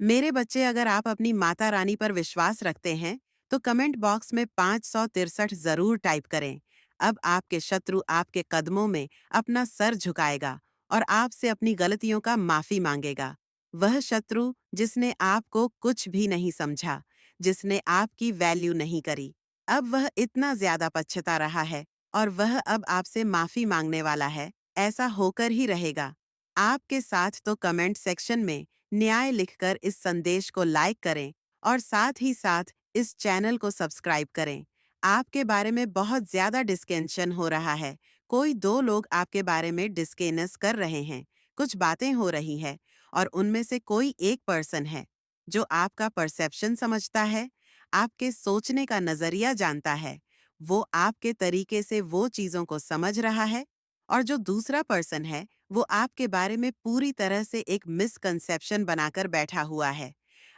मेरे बच्चे, अगर आप अपनी माता रानी पर विश्वास रखते हैं तो कमेंट बॉक्स में 563 जरूर टाइप करें। अब आपके शत्रु आपके कदमों में अपना सर झुकाएगा और आपसे अपनी गलतियों का माफी मांगेगा। वह शत्रु जिसने आपको कुछ भी नहीं समझा, जिसने आपकी वैल्यू नहीं करी, अब वह इतना ज्यादा पछता रहा है और वह अब आपसे माफी मांगने वाला है। ऐसा होकर ही रहेगा। आपके साथ तो कमेंट सेक्शन में न्याय लिखकर इस संदेश को लाइक करें और साथ ही साथ इस चैनल को सब्सक्राइब करें। आपके बारे में बहुत ज्यादा डिस्कशन हो रहा है। कोई दो लोग आपके बारे में डिस्कस कर रहे हैं, कुछ बातें हो रही है और उनमें से कोई एक पर्सन है जो आपका परसेप्शन समझता है, आपके सोचने का नजरिया जानता है। वो आपके तरीके से वो चीजों को समझ रहा है। और जो दूसरा पर्सन है वो आपके बारे में पूरी तरह से एक मिसकंसेप्शन बनाकर बैठा हुआ है।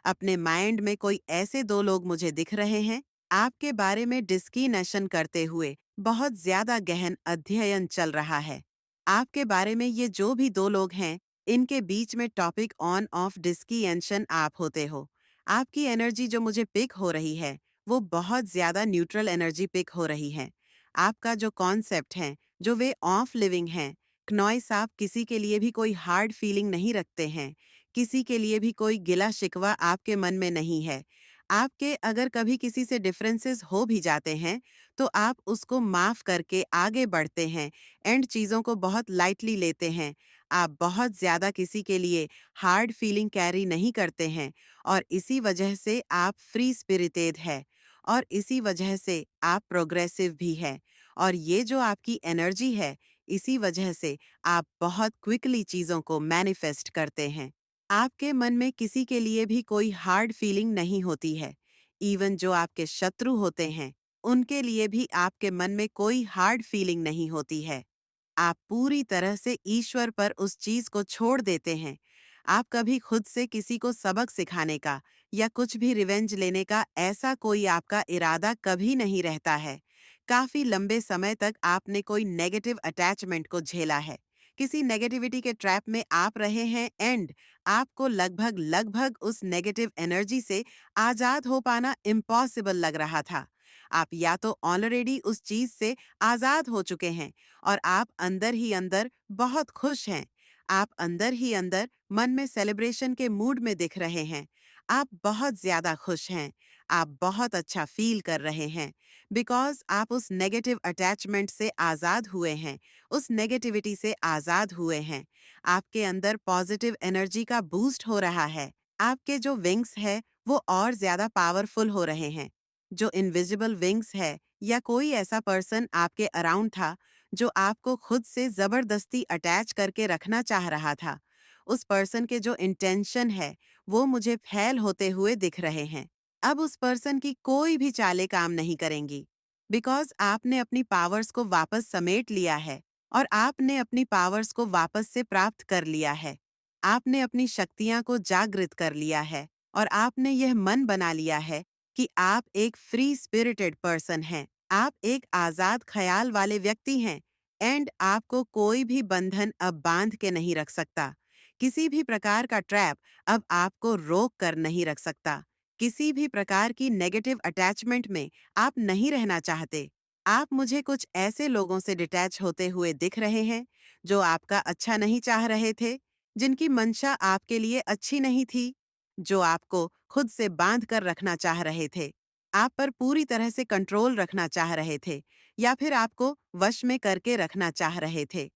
अपने माइंड में कोई ऐसे दो लोग मुझे दिख रहे हैं, आपके बारे में डिस्कीनेशन करते हुए बहुत ज्यादा गहन अध्ययन चल रहा है। आपके बारे में ये जो भी दो लोग हैं, इनके बीच में टॉपिक ऑन ऑफ डिस्कीनेशन आप होते हो। आपकी एनर्जी जो मुझे पिक हो रही है वो बहुत ज्यादा न्यूट्रल एनर्जी पिक हो रही है। आपका जो कॉन्सेप्ट है, जो वे ऑफ लिविंग हैं, क्नॉइस, आप किसी के लिए भी कोई हार्ड फीलिंग नहीं रखते हैं। किसी के लिए भी कोई गिला शिकवा आपके मन में नहीं है। आपके अगर कभी किसी से डिफरेंसेस हो भी जाते हैं तो आप उसको माफ करके आगे बढ़ते हैं, एंड चीज़ों को बहुत लाइटली लेते हैं। आप बहुत ज़्यादा किसी के लिए हार्ड फीलिंग कैरी नहीं करते हैं और इसी वजह से आप फ्री स्पिरिटेड है और इसी वजह से आप प्रोग्रेसिव भी है। और ये जो आपकी एनर्जी है, इसी वजह से आप बहुत क्विकली चीज़ों को मैनिफेस्ट करते हैं। आपके मन में किसी के लिए भी कोई हार्ड फीलिंग नहीं होती है। इवन जो आपके शत्रु होते हैं, उनके लिए भी आपके मन में कोई हार्ड फीलिंग नहीं होती है। आप पूरी तरह से ईश्वर पर उस चीज को छोड़ देते हैं। आप कभी खुद से किसी को सबक सिखाने का या कुछ भी रिवेंज लेने का ऐसा कोई आपका इरादा कभी नहीं रहता है। काफी लंबे समय तक आपने कोई नेगेटिव अटैचमेंट को झेला है। किसी नेगेटिविटी के ट्रैप में आप रहे हैं, एंड आपको लगभग लगभग उस नेगेटिव एनर्जी से आजाद हो पाना इम्पॉसिबल लग रहा था। आप या तो ऑलरेडी उस चीज से आजाद हो चुके हैं और आप अंदर ही अंदर बहुत खुश हैं। आप अंदर ही अंदर मन में सेलिब्रेशन के मूड में दिख रहे हैं। आप बहुत ज्यादा खुश हैं। आप बहुत अच्छा फील कर रहे हैं बिकॉज आप उस नेगेटिव अटैचमेंट से आजाद हुए हैं, उस नेगेटिविटी से आजाद हुए हैं। आपके अंदर पॉजिटिव एनर्जी का बूस्ट हो रहा है। आपके जो विंग्स है वो और ज्यादा पावरफुल हो रहे हैं। जो इनविजिबल विंग्स है या कोई ऐसा पर्सन आपके अराउंड था जो आपको खुद से जबरदस्ती अटैच करके रखना चाह रहा था, उस पर्सन के जो इंटेंशन है वो मुझे फेल होते हुए दिख रहे हैं। अब उस पर्सन की कोई भी चालें काम नहीं करेंगी बिकॉज आपने अपनी पावर्स को वापस समेट लिया है और आपने अपनी पावर्स को वापस से प्राप्त कर लिया है। आपने अपनी शक्तियां को जागृत कर लिया है और आपने यह मन बना लिया है कि आप एक फ्री स्पिरिटेड पर्सन हैं। आप एक आजाद ख्याल वाले व्यक्ति हैं, एंड आपको कोई भी बंधन अब बांध के नहीं रख सकता। किसी भी प्रकार का ट्रैप अब आपको रोक कर नहीं रख सकता। किसी भी प्रकार की नेगेटिव अटैचमेंट में आप नहीं रहना चाहते। आप मुझे कुछ ऐसे लोगों से डिटैच होते हुए दिख रहे हैं जो आपका अच्छा नहीं चाह रहे थे, जिनकी मंशा आपके लिए अच्छी नहीं थी, जो आपको खुद से बांध कर रखना चाह रहे थे, आप पर पूरी तरह से कंट्रोल रखना चाह रहे थे या फिर आपको वश में करके रखना चाह रहे थे।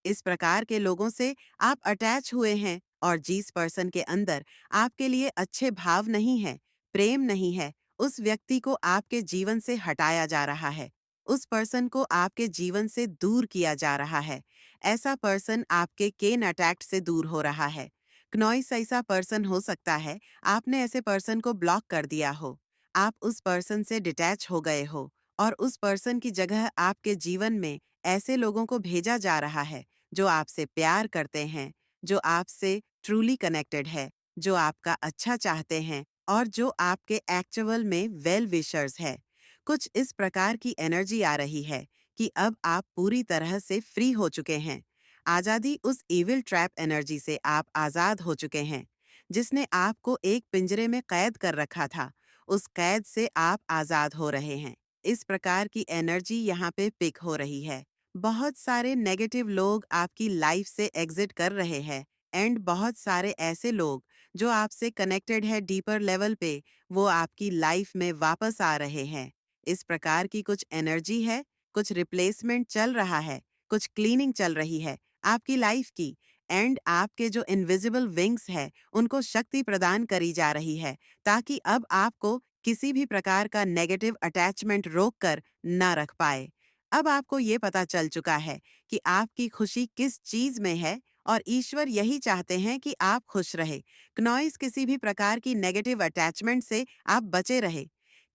इस प्रकार के लोगों से आप अटैच हुए हैं और जिस पर्सन के अंदर आपके लिए अच्छे भाव नहीं है, प्रेम नहीं है, उस व्यक्ति को आपके जीवन से हटाया जा रहा है। उस पर्सन को आपके जीवन से दूर किया जा रहा है। ऐसा पर्सन आपके केन अटैक्ट से दूर हो रहा है। क्नॉइस ऐसा पर्सन हो सकता है आपने ऐसे पर्सन को ब्लॉक कर दिया हो। आप उस पर्सन से डिटैच हो गए हो और उस पर्सन की जगह आपके जीवन में ऐसे लोगों को भेजा जा रहा है जो आपसे प्यार करते हैं, जो आपसे ट्रूली कनेक्टेड है, जो आपका अच्छा चाहते हैं और जो आपके एक्चुअल में वेल विशर्स है। कुछ इस प्रकार की एनर्जी आ रही है कि अब आप पूरी तरह से फ्री हो चुके हैं। आजादी उस इविल ट्रैप एनर्जी से आप आजाद हो चुके हैं। जिसने आपको एक पिंजरे में कैद कर रखा था, उस कैद से आप आजाद हो रहे हैं। इस प्रकार की एनर्जी यहाँ पे पिक हो रही है। बहुत सारे नेगेटिव लोग आपकी लाइफ से एग्जिट कर रहे हैं एंड बहुत सारे ऐसे लोग जो आपसे कनेक्टेड है डीपर लेवल पे, वो आपकी लाइफ में वापस आ रहे हैं। इस प्रकार की कुछ एनर्जी है, कुछ रिप्लेसमेंट चल रहा है, कुछ क्लीनिंग चल रही है आपकी लाइफ की। एंड आपके जो इनविजिबल विंग्स है उनको शक्ति प्रदान करी जा रही है, ताकि अब आपको किसी भी प्रकार का नेगेटिव अटैचमेंट रोक कर न रख पाए। अब आपको ये पता चल चुका है कि आपकी खुशी किस चीज में है, और ईश्वर यही चाहते हैं कि आप खुश रहे। क्नॉइस किसी भी प्रकार की नेगेटिव अटैचमेंट से आप बचे रहे,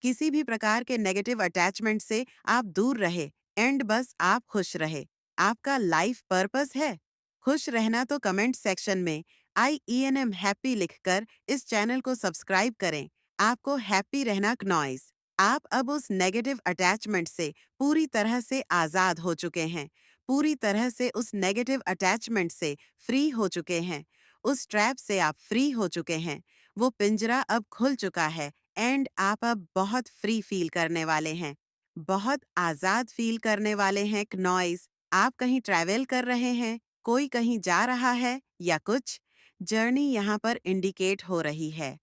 किसी भी प्रकार के नेगेटिव अटैचमेंट से आप दूर रहे एंड बस आप खुश रहे। आपका लाइफ पर्पस है खुश रहना। तो कमेंट सेक्शन में IENM हैप्पी लिखकर इस चैनल को सब्सक्राइब करें। आपको हैप्पी रहना क्नॉइस। आप अब उस नेगेटिव अटैचमेंट से पूरी तरह से आजाद हो चुके हैं, पूरी तरह से उस नेगेटिव अटैचमेंट से फ्री हो चुके हैं, उस ट्रैप से आप फ्री हो चुके हैं। वो पिंजरा अब खुल चुका है एंड आप अब बहुत फ्री फील करने वाले हैं, बहुत आजाद फील करने वाले हैं क्नॉइस। आप कहीं ट्रैवल कर रहे हैं, कोई कहीं जा रहा है या कुछ जर्नी यहाँ पर इंडिकेट हो रही है।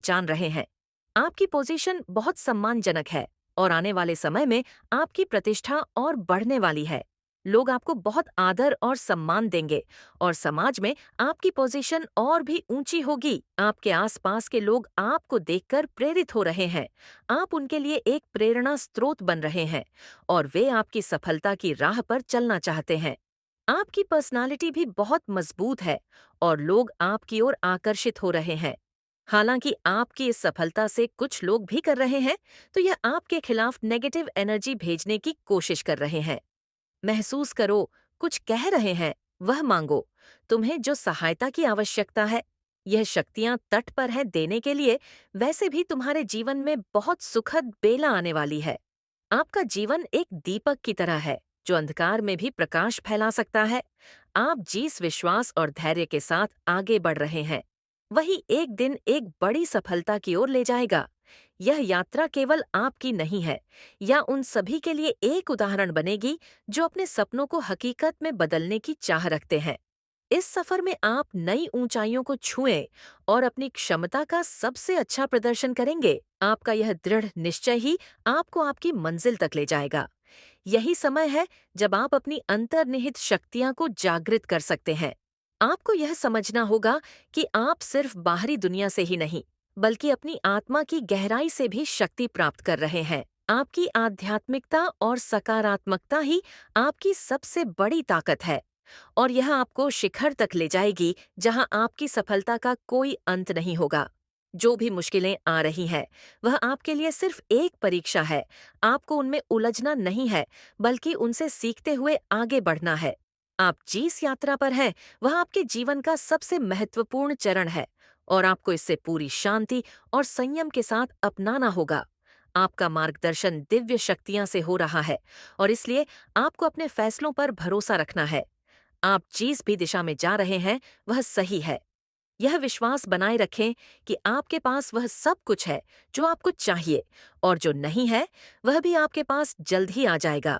जान रहे हैं। आपकी पोजीशन बहुत सम्मानजनक है और आने वाले समय में आपकी प्रतिष्ठा और बढ़ने वाली है। लोग आपको बहुत आदर और सम्मान देंगे और समाज में आपकी पोजीशन और भी ऊंची होगी। आपके आसपास के लोग आपको देखकर प्रेरित हो रहे हैं। आप उनके लिए एक प्रेरणा स्रोत बन रहे हैं और वे आपकी सफलता की राह पर चलना चाहते हैं। आपकी पर्सनालिटी भी बहुत मजबूत है और लोग आपकी ओर आकर्षित हो रहे हैं। हालांकि आपकी इस सफलता से कुछ लोग भी कर रहे हैं, तो यह आपके खिलाफ नेगेटिव एनर्जी भेजने की कोशिश कर रहे हैं। महसूस करो, कुछ कह रहे हैं, वह मांगो। तुम्हें जो सहायता की आवश्यकता है, यह शक्तियां तट पर है देने के लिए। वैसे भी तुम्हारे जीवन में बहुत सुखद बेला आने वाली है। आपका जीवन एक दीपक की तरह है जो अंधकार में भी प्रकाश फैला सकता है। आप जिस विश्वास और धैर्य के साथ आगे बढ़ रहे हैं, वही एक दिन एक बड़ी सफलता की ओर ले जाएगा। यह यात्रा केवल आपकी नहीं है, या उन सभी के लिए एक उदाहरण बनेगी जो अपने सपनों को हकीकत में बदलने की चाह रखते हैं। इस सफर में आप नई ऊंचाइयों को छुएं और अपनी क्षमता का सबसे अच्छा प्रदर्शन करेंगे। आपका यह दृढ़ निश्चय ही आपको आपकी मंजिल तक ले जाएगा। यही समय है जब आप अपनी अंतर्निहित शक्तियां को जागृत कर सकते हैं। आपको यह समझना होगा कि आप सिर्फ बाहरी दुनिया से ही नहीं, बल्कि अपनी आत्मा की गहराई से भी शक्ति प्राप्त कर रहे हैं। आपकी आध्यात्मिकता और सकारात्मकता ही आपकी सबसे बड़ी ताकत है और यह आपको शिखर तक ले जाएगी जहां आपकी सफलता का कोई अंत नहीं होगा। जो भी मुश्किलें आ रही हैं, वह आपके लिए सिर्फ एक परीक्षा है। आपको उनमें उलझना नहीं है, बल्कि उनसे सीखते हुए आगे बढ़ना है। आप जिस यात्रा पर हैं, वह आपके जीवन का सबसे महत्वपूर्ण चरण है और आपको इससे पूरी शांति और संयम के साथ अपनाना होगा। आपका मार्गदर्शन दिव्य शक्तियां से हो रहा है और इसलिए आपको अपने फैसलों पर भरोसा रखना है। आप जिस भी दिशा में जा रहे हैं, वह सही है। यह विश्वास बनाए रखें कि आपके पास वह सब कुछ है जो आपको चाहिए, और जो नहीं है, वह भी आपके पास जल्द ही आ जाएगा।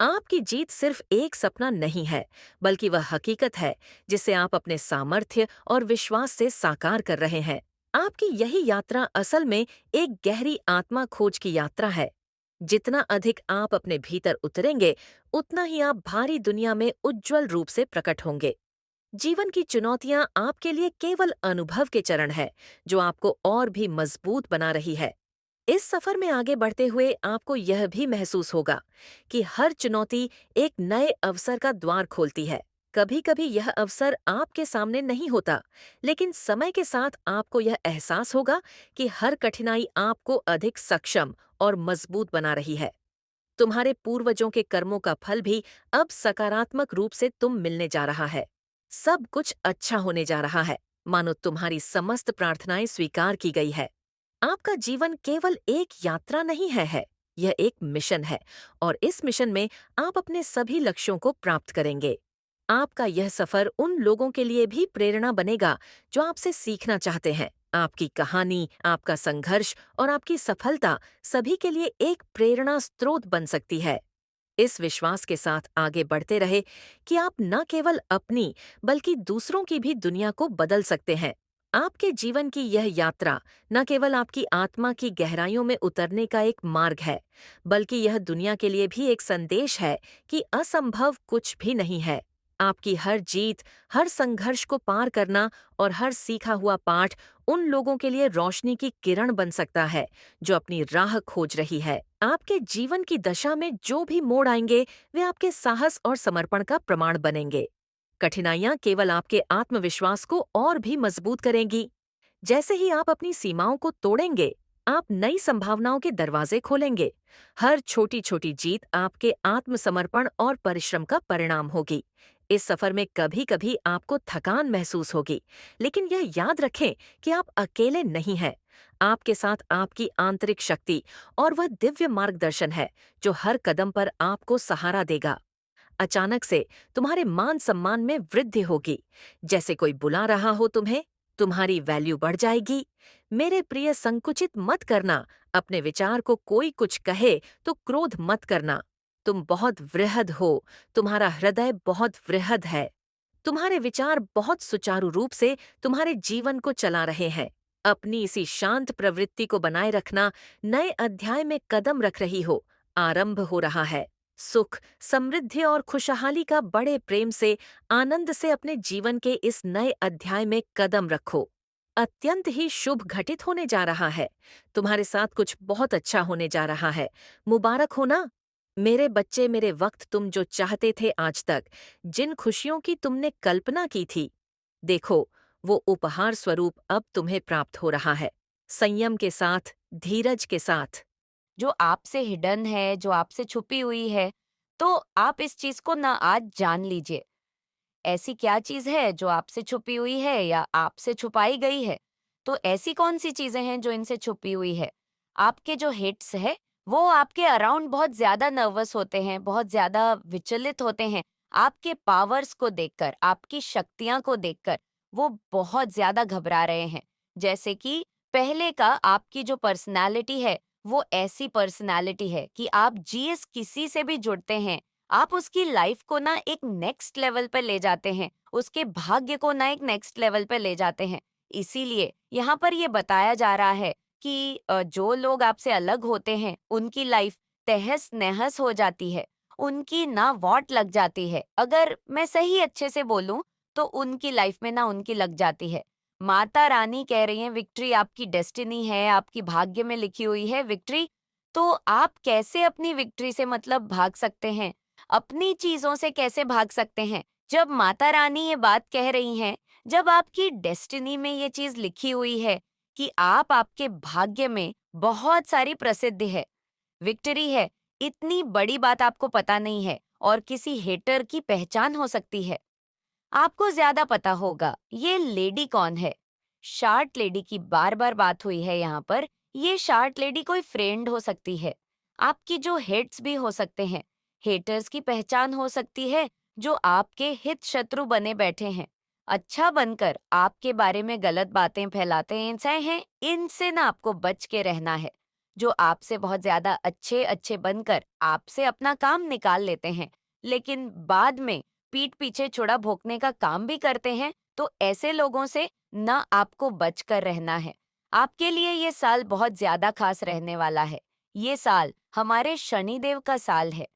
आपकी जीत सिर्फ एक सपना नहीं है, बल्कि वह हकीकत है जिसे आप अपने सामर्थ्य और विश्वास से साकार कर रहे हैं। आपकी यही यात्रा असल में एक गहरी आत्मा खोज की यात्रा है। जितना अधिक आप अपने भीतर उतरेंगे, उतना ही आप भारी दुनिया में उज्जवल रूप से प्रकट होंगे। जीवन की चुनौतियां आपके लिए केवल अनुभव के चरण है, जो आपको और भी मजबूत बना रही है। इस सफर में आगे बढ़ते हुए आपको यह भी महसूस होगा कि हर चुनौती एक नए अवसर का द्वार खोलती है। कभी कभी यह अवसर आपके सामने नहीं होता, लेकिन समय के साथ आपको यह एहसास होगा कि हर कठिनाई आपको अधिक सक्षम और मजबूत बना रही है। तुम्हारे पूर्वजों के कर्मों का फल भी अब सकारात्मक रूप से तुम मिलने जा रहा है। सब कुछ अच्छा होने जा रहा है, मानो तुम्हारी समस्त प्रार्थनाएं स्वीकार की गई है। आपका जीवन केवल एक यात्रा नहीं है, यह एक मिशन है और इस मिशन में आप अपने सभी लक्ष्यों को प्राप्त करेंगे। आपका यह सफर उन लोगों के लिए भी प्रेरणा बनेगा जो आपसे सीखना चाहते हैं। आपकी कहानी, आपका संघर्ष और आपकी सफलता सभी के लिए एक प्रेरणा स्रोत बन सकती है। इस विश्वास के साथ आगे बढ़ते रहे कि आप न केवल अपनी बल्कि दूसरों की भी दुनिया को बदल सकते हैं। आपके जीवन की यह यात्रा न केवल आपकी आत्मा की गहराइयों में उतरने का एक मार्ग है, बल्कि यह दुनिया के लिए भी एक संदेश है कि असंभव कुछ भी नहीं है। आपकी हर जीत, हर संघर्ष को पार करना और हर सीखा हुआ पाठ उन लोगों के लिए रोशनी की किरण बन सकता है जो अपनी राह खोज रही है। आपके जीवन की दशा में जो भी मोड़ आएंगे, वे आपके साहस और समर्पण का प्रमाण बनेंगे। कठिनाइयां केवल आपके आत्मविश्वास को और भी मजबूत करेंगी। जैसे ही आप अपनी सीमाओं को तोड़ेंगे, आप नई संभावनाओं के दरवाजे खोलेंगे। हर छोटी छोटी जीत आपके आत्मसमर्पण और परिश्रम का परिणाम होगी। इस सफर में कभी कभी आपको थकान महसूस होगी, लेकिन यह याद रखें कि आप अकेले नहीं हैं। आपके साथ आपकी आंतरिक शक्ति और वह दिव्य मार्गदर्शन है जो हर कदम पर आपको सहारा देगा। अचानक से तुम्हारे मान सम्मान में वृद्धि होगी। जैसे कोई बुला रहा हो तुम्हें, तुम्हारी वैल्यू बढ़ जाएगी। मेरे प्रिय, संकुचित मत करना। अपने विचार को कोई कुछ कहे तो क्रोध मत करना। तुम बहुत वृहद हो, तुम्हारा हृदय बहुत वृहद है। तुम्हारे विचार बहुत सुचारू रूप से तुम्हारे जीवन को चला रहे हैं। अपनी इसी शांत प्रवृत्ति को बनाए रखना नए अध्याय में कदम रख रही हो। आरंभ हो रहा है। सुख, समृद्धि और खुशहाली का बड़े प्रेम से, आनंद से अपने जीवन के इस नए अध्याय में कदम रखो। अत्यंत ही शुभ घटित होने जा रहा है। तुम्हारे साथ कुछ बहुत अच्छा होने जा रहा है। मुबारक हो ना मेरे बच्चे, मेरे वक्त। तुम जो चाहते थे आज तक, जिन खुशियों की तुमने कल्पना की थी, देखो वो उपहार स्वरूप अब तुम्हें प्राप्त हो रहा है। संयम के साथ, धीरज के साथ। जो आपसे हिडन है, जो आपसे छुपी हुई है, तो आप इस चीज़ को ना आज जान लीजिए। ऐसी क्या चीज़ है जो आपसे छुपी हुई है या आपसे छुपाई गई है? तो ऐसी कौन-सी चीज़ें हैं जो इनसे छुपी हुई है? आपके जो हिट्स हैं, वो आपके अराउंड बहुत ज़्यादा नर्वस होते हैं, बहुत ज़्यादा विचलित होते हैं। आपके पावर्स को देखकर, आपकी शक्तियाँ को देखकर, वो बहुत ज़्यादा घबरा रहे हैं। जैसे कि पहले का आपकी जो पर्सनैलिटी है, वो ऐसी पर्सनैलिटी है कि आप जिस किसी से भी जुड़ते हैं, आप उसकी लाइफ को ना एक नेक्स्ट लेवल पे ले जाते हैं, उसके भाग्य को ना एक नेक्स्ट लेवल पे ले जाते हैं। इसीलिए यहाँ पर ये बताया जा रहा है कि जो लोग आपसे अलग होते हैं, उनकी लाइफ तहस-नहस हो जाती है, उनकी ना वाट लग जाती है। अगर मैं सही अच्छे से बोलूँ, तो उनकी लाइफ में ना उनकी लग जाती है। माता रानी कह रही हैं विक्ट्री आपकी डेस्टिनी है, आपकी भाग्य में लिखी हुई है विक्ट्री। तो आप कैसे अपनी विक्ट्री से मतलब भाग सकते हैं? अपनी चीज़ों से कैसे भाग सकते हैं? जब माता रानी ये बात कह रही हैं, जब आपकी डेस्टिनी में ये चीज़ लिखी हुई है कि आप आपके भाग्य में बहुत सारी प्रसिद्धि है, विक्ट्री है, इतनी बड़ी बात आपको पता नहीं है और किसी हेटर की पहचान हो सकती है। आपको ज़्यादा पता होगा, ये लेडी कौन है? शार्ट लेडी की बार-बार बात हुई है यहाँ पर। ये शार्ट लेडी कोई फ्रेंड हो सकती है। आपकी जो हेट्स भी हो सकते हैं। हेटर्स की पहचान हो सकती है, जो आपके हित शत्रु बने बैठे हैं। अच्छा बनकर आपके बारे में गलत बातें फैलाते हैं, इनसे ना आपको बच के रहना है। जो आपसे बहुत ज़्यादा अच्छे-अच्छे बनकर आपसे अपना काम निकाल लेते हैं, लेकिन बाद में पीठ पीछे छुरा भोंकने का काम भी करते हैं, तो ऐसे लोगों से ना आपको बचकर रहना है। आपके लिए ये साल बहुत ज़्यादा खास रहने वाला है। ये साल हमारे शनिदेव का साल है।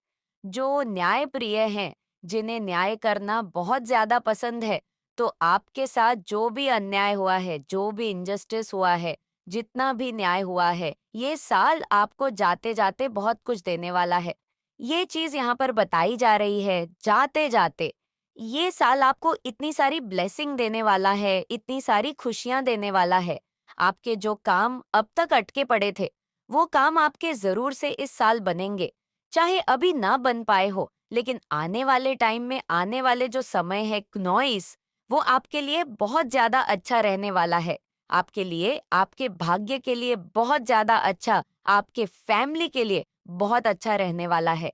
जो न्यायप्रिय हैं, जिन्हें न्याय करना बहुत ज़्यादा पसंद है, तो आपके साथ जो भी अन्याय हुआ है, जो भी इनजस्टिस हुआ है, जितना भी न्याय हुआ है, ये साल आपको जाते-जाते बहुत कुछ देने वाला है। ये चीज़ यहाँ पर बताई जा रही है, जाते-जाते। ये साल आपको इतनी सारी ब्लेसिंग देने वाला है, इतनी सारी खुशियाँ देने वाला है। आपके जो काम अब तक अटके पड़े थे, वो काम आपके ज़रूर से इस साल बनेंगे। चाहे अभी ना बन पाए हो, लेकिन आने वाले टाइम में आने वाले जो समय है नॉइस, वो आपके लिए बहुत ज़्यादा अच्छा रहने वाला है। आपके लिए, आपके भाग्य के लिए बहुत ज़्यादा अच्छा, आपके फैमिली के लिए बहुत अच्छा रहने वाला है।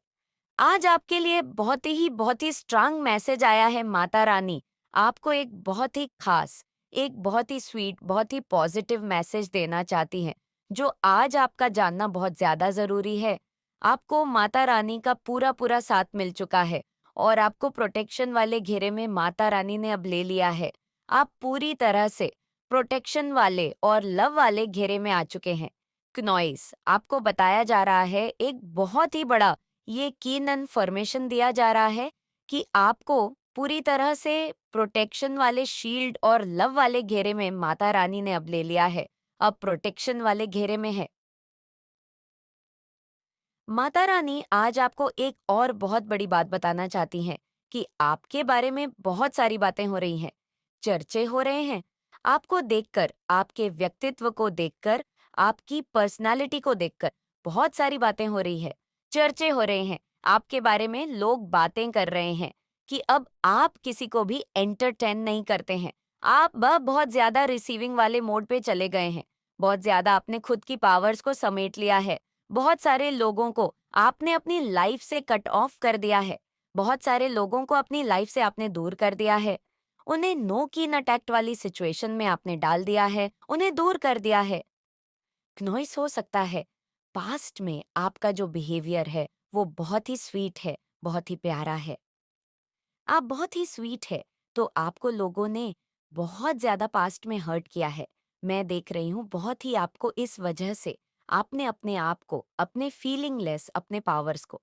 आज आपके लिए बहुत ही स्ट्रांग मैसेज आया है। माता रानी आपको एक बहुत ही खास, एक बहुत ही स्वीट, बहुत ही पॉजिटिव मैसेज देना चाहती हैं, जो आज आपका जानना बहुत ज़्यादा ज़रूरी है। आपको माता रानी का पूरा साथ मिल चुका है और आपको प्रोटेक्शन वाले घेरे में माता रानी ने अब ले लिया है। आप पूरी तरह से प्रोटेक्शन वाले और लव वाले घेरे में आ चुके हैं। क्नॉइस आपको बताया जा रहा है, एक बहुत ही बड़ा ये कीन इन्फॉर्मेशन दिया जा रहा है कि आपको पूरी तरह से प्रोटेक्शन वाले शील्ड और लव वाले घेरे में माता रानी ने अब ले लिया है। अब प्रोटेक्शन वाले घेरे में है। माता रानी आज आपको एक और बहुत बड़ी बात बताना चाहती हैं कि आपके बारे में बहुत सारी बातें हो रही हैं, चर्चे हो रहे हैं। आपको देखकर, आपके व्यक्तित्व को देखकर, आपकी पर्सनालिटी को देखकर बहुत सारी बातें हो रही है, चर्चे हो रहे हैं। आपके बारे में लोग बातें कर रहे हैं कि अब आप किसी को भी एंटरटेन नहीं करते हैं। आप बहुत ज्यादा रिसीविंग वाले मोड पे चले गए हैं। बहुत ज्यादा आपने खुद की पावर्स को समेट लिया है। बहुत सारे लोगों को आपने अपनी लाइफ से कट ऑफ कर दिया है। बहुत सारे लोगों को अपनी लाइफ से आपने दूर कर दिया है। उन्हें नो कीन अटैक्ट वाली सिचुएशन में आपने डाल दिया है, उन्हें दूर कर दिया है। नॉइस हो सकता है पास्ट में आपका जो बिहेवियर है वो बहुत ही स्वीट है, बहुत ही प्यारा है। आप बहुत ही स्वीट है, तो आपको लोगों ने बहुत ज्यादा पास्ट में हर्ट किया है। मैं देख रही हूँ बहुत ही आपको इस वजह से आपने अपने आप को, अपने फीलिंगलेस, अपने पावर्स को,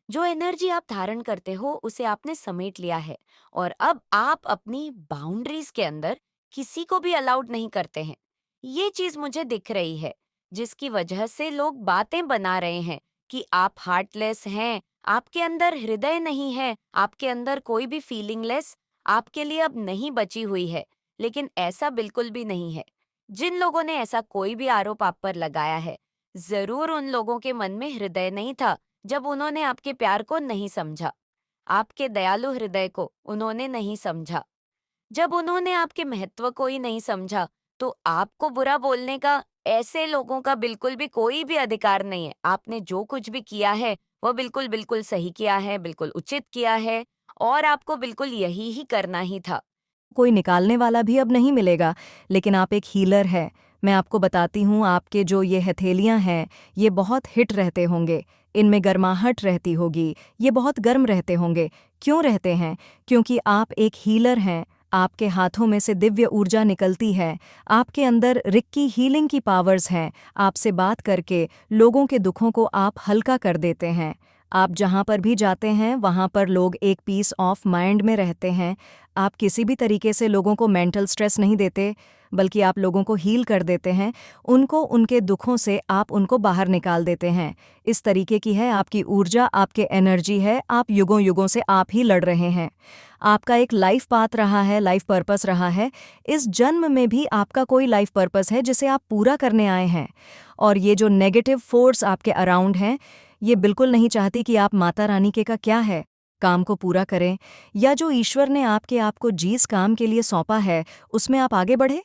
जो एनर्जी आप धारण करते हो उसे आपने समेट लिया है और अब आप अपनी बाउंड्रीज के अंदर किसी को भी अलाउड नहीं करते हैं। ये चीज मुझे दिख रही है, जिसकी वजह से लोग बातें बना रहे हैं कि आप हार्टलेस हैं, आपके अंदर हृदय नहीं है, आपके अंदर कोई भी फीलिंगलेस आपके लिए अब नहीं बची हुई है। लेकिन ऐसा बिल्कुल भी नहीं है। जिन लोगों ने ऐसा कोई भी आरोप आप पर लगाया है, जरूर उन लोगों के मन में हृदय नहीं था जब उन्होंने आपके प्यार को नहीं समझा, आपके दयालु हृदय को उन्होंने नहीं समझा, जब उन्होंने आपके महत्व को ही नहीं समझा, तो आपको बुरा बोलने का ऐसे लोगों का बिल्कुल भी कोई भी अधिकार नहीं है। आपने जो कुछ भी किया है वो बिल्कुल सही किया है, बिल्कुल उचित किया है और आपको बिल्कुल यही ही करना ही था। कोई निकालने वाला भी अब नहीं मिलेगा, लेकिन आप एक हीलर है। मैं आपको बताती हूँ, आपके जो ये हथेलियाँ हैं ये बहुत हिट रहते होंगे, इनमें गर्माहट रहती होगी, ये बहुत गर्म रहते होंगे। क्यों रहते हैं? क्योंकि आप एक हीलर हैं। आपके हाथों में से दिव्य ऊर्जा निकलती है, आपके अंदर रिक्की हीलिंग की पावर्स हैं। आपसे बात करके लोगों के दुखों को आप हल्का कर देते हैं। आप जहाँ पर भी जाते हैं वहाँ पर लोग एक पीस ऑफ माइंड में रहते हैं। आप किसी भी तरीके से लोगों को मेंटल स्ट्रेस नहीं देते, बल्कि आप लोगों को हील कर देते हैं। उनको उनके दुखों से आप उनको बाहर निकाल देते हैं। इस तरीके की है आपकी ऊर्जा, आपके एनर्जी है। आप युगों युगों से आप ही लड़ रहे हैं। आपका एक लाइफ पाथ रहा है, लाइफ पर्पस रहा है। इस जन्म में भी आपका कोई लाइफ पर्पस है जिसे आप पूरा करने आए हैं। और ये जो नेगेटिव फोर्स आपके अराउंड हैं, ये बिल्कुल नहीं चाहती कि आप माता रानी के का क्या है काम को पूरा करें, या जो ईश्वर ने आपके आप को जिस काम के लिए सौंपा है उसमें आप आगे बढ़े।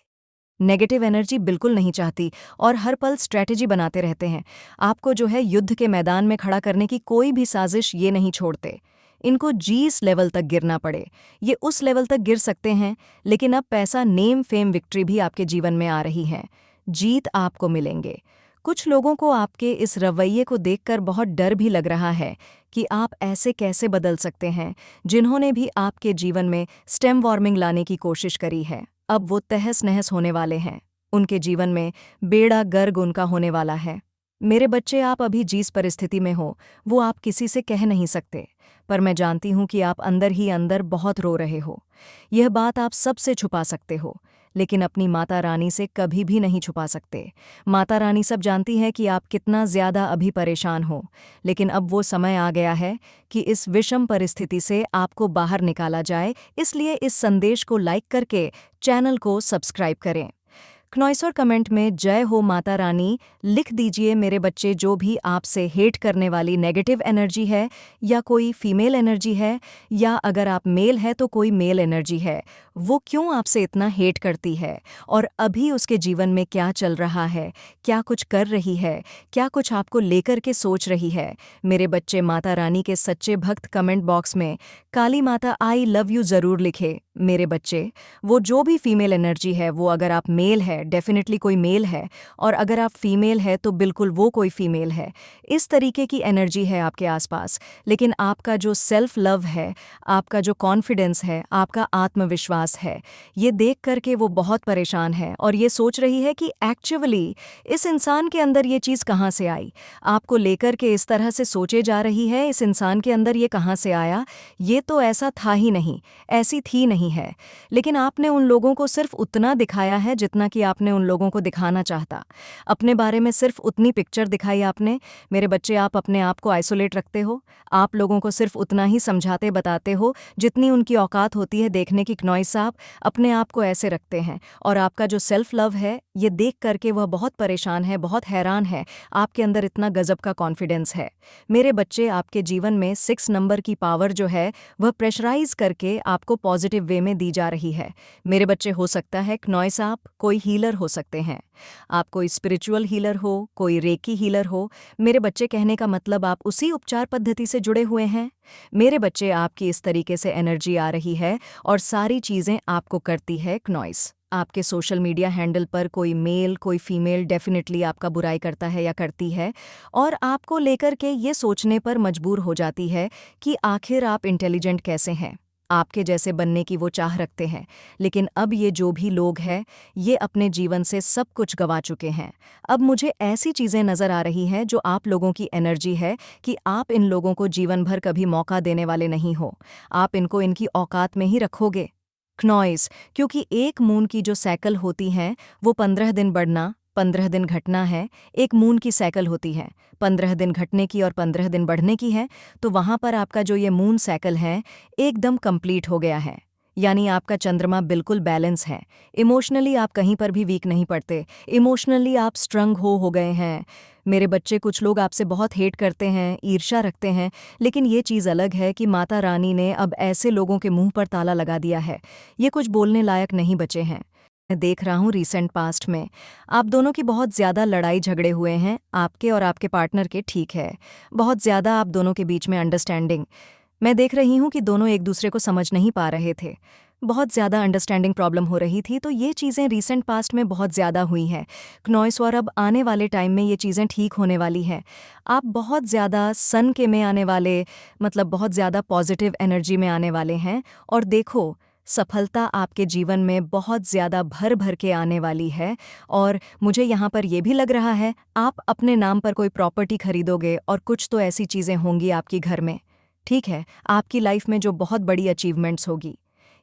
नेगेटिव एनर्जी बिल्कुल नहीं चाहती और हर पल स्ट्रैटेजी बनाते रहते हैं। आपको जो है युद्ध के मैदान में खड़ा करने की कोई भी साजिश ये नहीं छोड़ते। इनको जिस लेवल तक गिरना पड़े ये उस लेवल तक गिर सकते हैं, लेकिन अब पैसा, नेम, फेम, विक्ट्री भी आपके जीवन में आ रही है। जीत आपको मिलेंगे। कुछ लोगों को आपके इस रवैये को देखकर बहुत डर भी लग रहा है कि आप ऐसे कैसे बदल सकते हैं। जिन्होंने भी आपके जीवन में स्टेम वार्मिंग लाने की कोशिश करी है, अब वो तहस नहस होने वाले हैं। उनके जीवन में बेड़ा गर्क उनका होने वाला है। मेरे बच्चे, आप अभी जिस परिस्थिति में हो वो आप किसी से कह नहीं सकते, पर मैं जानती हूँ कि आप अंदर ही अंदर बहुत रो रहे हो। यह बात आप सबसे छुपा सकते हो, लेकिन अपनी माता रानी से कभी भी नहीं छुपा सकते। माता रानी सब जानती है कि आप कितना ज़्यादा अभी परेशान हो, लेकिन अब वो समय आ गया है कि इस विषम परिस्थिति से आपको बाहर निकाला जाए। इसलिए इस संदेश को लाइक करके चैनल को सब्सक्राइब करें। क्नॉइस और कमेंट में जय हो माता रानी लिख दीजिए मेरे बच्चे। जो भी आपसे हेट करने वाली नेगेटिव एनर्जी है, या कोई फीमेल एनर्जी है, या अगर आप मेल है तो कोई मेल एनर्जी है, वो क्यों आपसे इतना हेट करती है और अभी उसके जीवन में क्या चल रहा है, क्या कुछ कर रही है, क्या कुछ आपको लेकर के सोच रही है। मेरे बच्चे माता रानी के सच्चे भक्त कमेंट बॉक्स में काली माता आई लव यू ज़रूर लिखे। मेरे बच्चे, वो जो भी फीमेल एनर्जी है, वो अगर आप मेल है डेफिनेटली कोई मेल है, और अगर आप फीमेल है तो बिल्कुल वो कोई फीमेल है। इस तरीके की एनर्जी है आपके आसपास। लेकिन आपका जो सेल्फ लव है, आपका जो कॉन्फिडेंस है, आपका आत्मविश्वास है, ये देख करके वो बहुत परेशान है और ये सोच रही है कि एक्चुअली इस इंसान के अंदर ये चीज़ कहाँ से आई। आपको लेकर के इस तरह से सोचे जा रही है, इस इंसान के अंदर ये कहाँ से आया, ये तो ऐसा था ही नहीं, ऐसी थी नहीं है। लेकिन आपने उन लोगों को सिर्फ उतना दिखाया है जितना कि आपने उन लोगों को दिखाना चाहता। अपने बारे में सिर्फ उतनी पिक्चर दिखाई आपने। मेरे बच्चे, आप अपने आप को आइसोलेट रखते हो। आप लोगों को सिर्फ उतना ही समझाते बताते हो जितनी उनकी औकात होती है देखने की। क्नॉइस, आप अपने आप को ऐसे रखते हैं और आपका जो सेल्फ लव है, ये देख करके वह बहुत परेशान है, बहुत हैरान है। आपके अंदर इतना गजब का कॉन्फिडेंस है। मेरे बच्चे, आपके जीवन में 6 नंबर की पावर जो है वह प्रेशराइज करके आपको पॉजिटिव वे में दी जा रही है। मेरे बच्चे, हो सकता है क्नॉइस आप कोई हीलर हो सकते हैं। आप कोई स्पिरिचुअल हीलर हो, कोई रेकी हीलर हो। मेरे बच्चे, कहने का मतलब आप उसी उपचार पद्धति से जुड़े हुए हैं। मेरे बच्चे, आपकी इस तरीके से एनर्जी आ रही है और सारी चीज़ें आपको करती है क्नॉइस। आपके सोशल मीडिया हैंडल पर कोई मेल कोई फीमेल डेफिनेटली आपका बुराई करता है या करती है, और आपको लेकर के ये सोचने पर मजबूर हो जाती है कि आखिर आप इंटेलिजेंट कैसे हैं। आपके जैसे बनने की वो चाह रखते हैं। लेकिन अब ये जो भी लोग हैं, ये अपने जीवन से सब कुछ गंवा चुके हैं। अब मुझे ऐसी चीज़ें नज़र आ रही हैं जो आप लोगों की एनर्जी है कि आप इन लोगों को जीवन भर कभी मौका देने वाले नहीं हो। आप इनको इनकी औकात में ही रखोगे। क्नॉइस, क्योंकि एक मून की जो साइकिल होती है वो 15 दिन बढ़ना 15 दिन घटना है। एक मून की साइकिल होती है 15 दिन घटने की और 15 दिन बढ़ने की है। तो वहाँ पर आपका जो ये मून साइकिल है एकदम कंप्लीट हो गया है, यानी आपका चंद्रमा बिल्कुल बैलेंस है। इमोशनली आप कहीं पर भी वीक नहीं पड़ते। इमोशनली आप स्ट्रंग हो गए हैं। मेरे बच्चे, कुछ लोग आपसे बहुत हेट करते हैं, ईर्ष्या रखते हैं, लेकिन ये चीज़ अलग है कि माता रानी ने अब ऐसे लोगों के मुंह पर ताला लगा दिया है। ये कुछ बोलने लायक नहीं बचे हैं। मैं देख रहा हूँ रिसेंट पास्ट में आप दोनों की बहुत ज़्यादा लड़ाई झगड़े हुए हैं, आपके और आपके पार्टनर के। ठीक है, बहुत ज़्यादा आप दोनों के बीच में अंडरस्टैंडिंग मैं देख रही हूँ कि दोनों एक दूसरे को समझ नहीं पा रहे थे। बहुत ज़्यादा अंडरस्टैंडिंग प्रॉब्लम हो रही थी। तो ये चीज़ें रीसेंट पास्ट में बहुत ज़्यादा हुई हैं क्नॉइस, और अब आने वाले टाइम में ये चीज़ें ठीक होने वाली हैं। आप बहुत ज़्यादा सन के में आने वाले, मतलब बहुत ज़्यादा पॉजिटिव एनर्जी में आने वाले हैं। और देखो, सफलता आपके जीवन में बहुत ज़्यादा भर भर के आने वाली है। और मुझे यहाँ पर यह भी लग रहा है आप अपने नाम पर कोई प्रॉपर्टी खरीदोगे और कुछ तो ऐसी चीज़ें होंगी आपकी घर में। ठीक है, आपकी लाइफ में जो बहुत बड़ी अचीवमेंट्स होगी,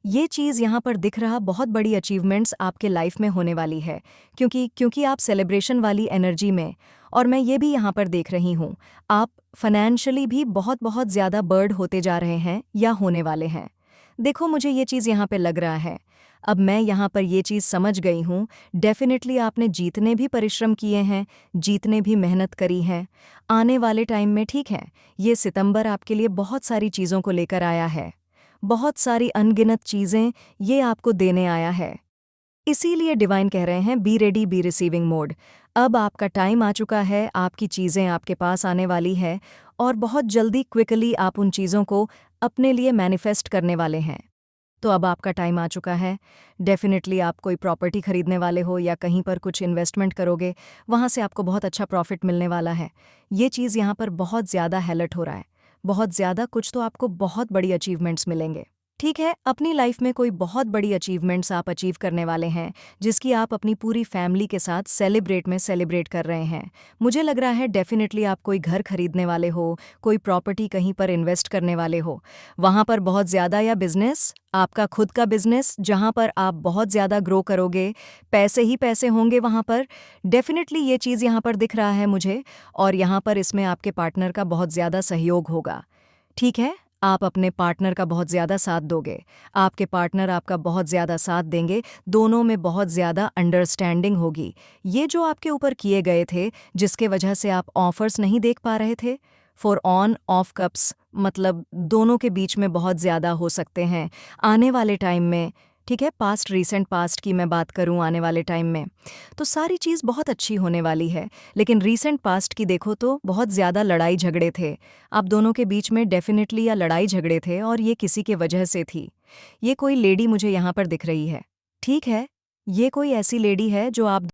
ये चीज़ यहाँ पर दिख रहा, बहुत बड़ी अचीवमेंट्स आपके लाइफ में होने वाली है। क्योंकि आप सेलिब्रेशन वाली एनर्जी में, और मैं ये भी यहाँ पर देख रही हूँ आप फाइनेंशियली भी बहुत बहुत ज़्यादा बर्ड होते जा रहे हैं या होने वाले हैं। देखो, मुझे ये चीज़ यहाँ पे लग रहा है। अब मैं यहाँ पर ये चीज़ समझ गई हूँ, डेफिनेटली आपने जीतने भी परिश्रम किए हैं, जीतने भी मेहनत करी है। आने वाले टाइम में, ठीक है, ये सितंबर आपके लिए बहुत सारी चीज़ों को लेकर आया है, बहुत सारी अनगिनत चीज़ें ये आपको देने आया है। इसीलिए डिवाइन कह रहे हैं be ready, be receiving mode. अब आपका टाइम आ चुका है, आपकी चीज़ें आपके पास आने वाली है और बहुत जल्दी क्विकली आप उन चीज़ों को अपने लिए मैनिफेस्ट करने वाले हैं। तो अब आपका टाइम आ चुका है। डेफिनेटली आप कोई प्रॉपर्टी खरीदने वाले हो या कहीं पर कुछ इन्वेस्टमेंट करोगे, वहाँ से आपको बहुत अच्छा प्रॉफिट मिलने वाला है। ये चीज़ यहाँ पर बहुत ज़्यादा हाईलाइट हो रहा है, बहुत ज़्यादा, कुछ तो आपको बहुत बड़ी अचीवमेंट्स मिलेंगे। ठीक है, अपनी लाइफ में कोई बहुत बड़ी अचीवमेंट्स आप अचीव करने वाले हैं, जिसकी आप अपनी पूरी फैमिली के साथ सेलिब्रेट कर रहे हैं। मुझे लग रहा है डेफिनेटली आप कोई घर खरीदने वाले हो, कोई प्रॉपर्टी कहीं पर इन्वेस्ट करने वाले हो, वहाँ पर बहुत ज़्यादा, या बिजनेस, आपका खुद का बिजनेस जहाँ पर आप बहुत ज़्यादा ग्रो करोगे, पैसे ही पैसे होंगे वहाँ पर। डेफिनेटली ये चीज़ यहाँ पर दिख रहा है मुझे, और यहाँ पर इसमें आपके पार्टनर का बहुत ज़्यादा सहयोग होगा। ठीक है, आप अपने पार्टनर का बहुत ज़्यादा साथ दोगे, आपके पार्टनर आपका बहुत ज़्यादा साथ देंगे, दोनों में बहुत ज़्यादा अंडरस्टैंडिंग होगी। ये जो आपके ऊपर किए गए थे, जिसके वजह से आप ऑफ़र्स नहीं देख पा रहे थे, फॉर ऑन ऑफ कप्स मतलब दोनों के बीच में बहुत ज़्यादा हो सकते हैं आने वाले टाइम में। ठीक है, पास्ट रीसेंट पास्ट की मैं बात करूं आने वाले टाइम में, तो सारी चीज़ बहुत अच्छी होने वाली है। लेकिन रीसेंट पास्ट की देखो तो बहुत ज़्यादा लड़ाई झगड़े थे आप दोनों के बीच में, डेफिनेटली या लड़ाई झगड़े थे और ये किसी के वजह से थी। ये कोई लेडी मुझे यहाँ पर दिख रही है, ठीक है, ये कोई ऐसी लेडी है जो आप